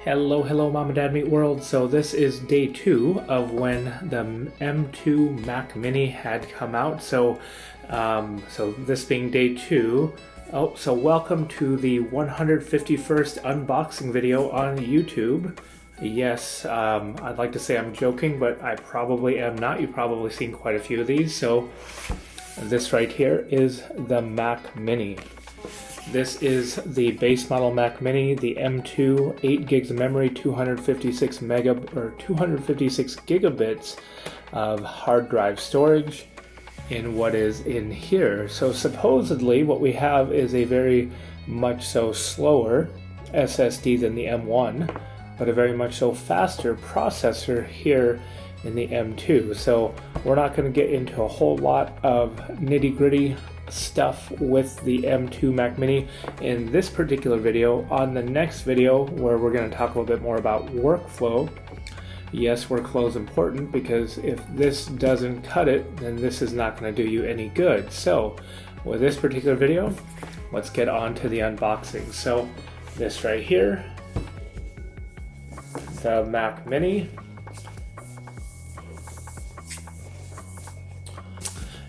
Hello, Mom and Dad Meet World. So this is day 2 of when the M2 Mac Mini had come out. So this being day 2. So welcome to the 151st unboxing video on YouTube. Yes, I'd like to say I'm joking, but I probably am not. You've probably seen quite a few of these. So this right here is the Mac Mini. This is the base model Mac Mini, the M2, 8 gigs of memory, 256 gigabits of hard drive storage in what is in here. So supposedly what we have is a very much so slower SSD than the M1, but a very much so faster processor here in the M2. So we're not going to get into a whole lot of nitty-gritty stuff with the M2 Mac Mini in this particular video. On the next video, where we're going to talk a little bit more about workflow. Yes, workflow is important because if this doesn't cut it, then this is not going to do you any good. So with this particular video, let's get on to the unboxing. So this right here, the Mac Mini.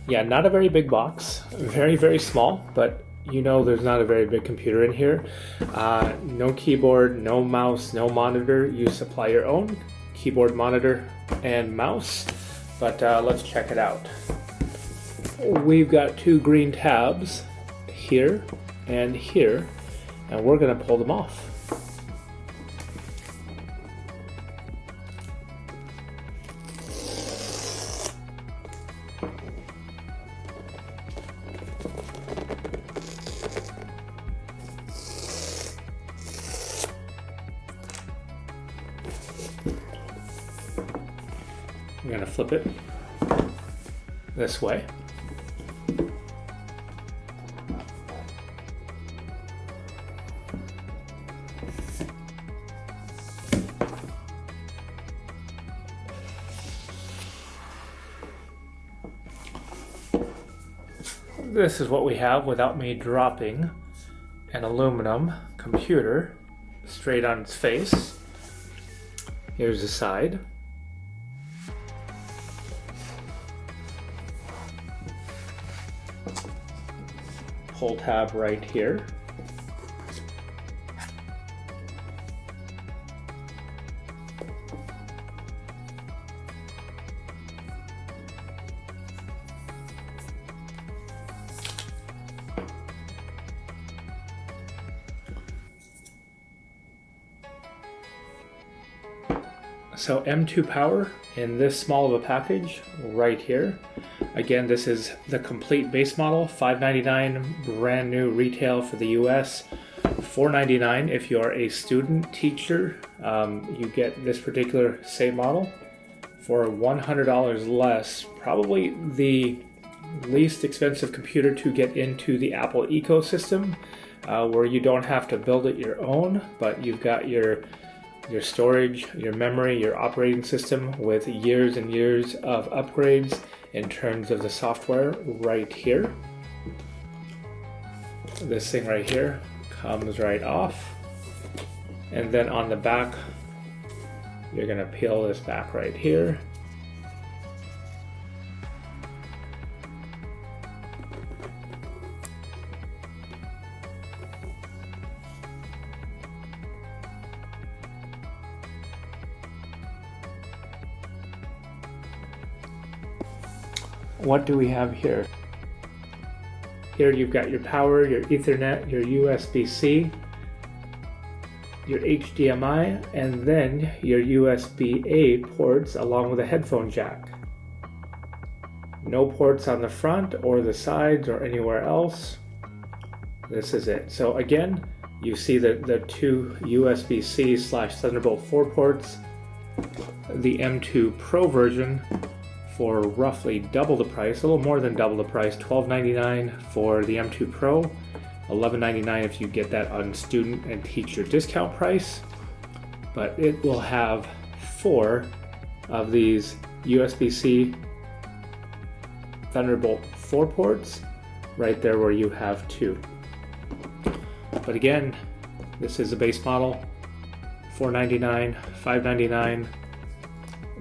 Yeah, not a very big box, very small, but you know there's not a very big computer in here. No keyboard, no mouse, no monitor. You supply your own keyboard, monitor, and mouse, but let's check it out. We've got 2 green tabs here and here, and we're gonna pull them off. I'm going to flip it this way. This is what we have without me dropping an aluminum computer straight on its face. Here's the side. Pull tab right here. So M2 power in this small of a package right here. Again, this is the complete base model, $599 brand new retail for the US, $499 if you are a student teacher. You get this particular same model for $100 less. Probably the least expensive computer to get into the Apple ecosystem, where you don't have to build it your own, but you've got your storage, your memory, your operating system with years and years of upgrades in terms of the software right here. This thing right here comes right off. And then on the back, you're going to peel this back right here. What do we have here? Here you've got your power, your Ethernet, your USB-C, your HDMI, and then your USB-A ports along with a headphone jack. No ports on the front or the sides or anywhere else. This is it. So again, you see the 2 USB-C / Thunderbolt 4 ports. The M2 Pro version for roughly double the price, a little more than double the price, $1299 for the M2 Pro, $1199 if you get that on student and teacher discount price. But it will have 4 of these USB-C Thunderbolt 4 ports right there where you have 2. But again, this is a base model, $4.99, $5.99.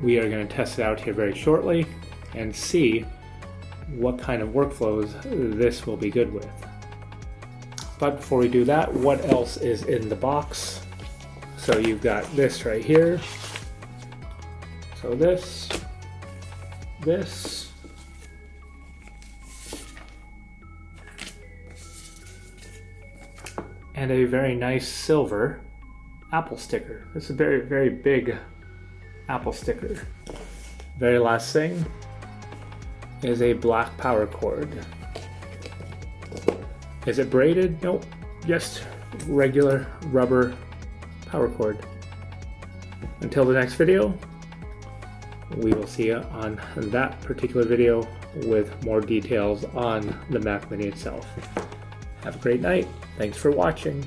We are going to test it out here very shortly and see what kind of workflows this will be good with. But before we do that, what else is in the box? So you've got this right here. So this, and a very nice silver Apple sticker. This is a very, very big Apple sticker. Very last thing is a black power cord. Is it braided? Nope, just regular rubber power cord. Until the next video, we will see you on that particular video with more details on the Mac Mini itself. Have a great night. Thanks for watching.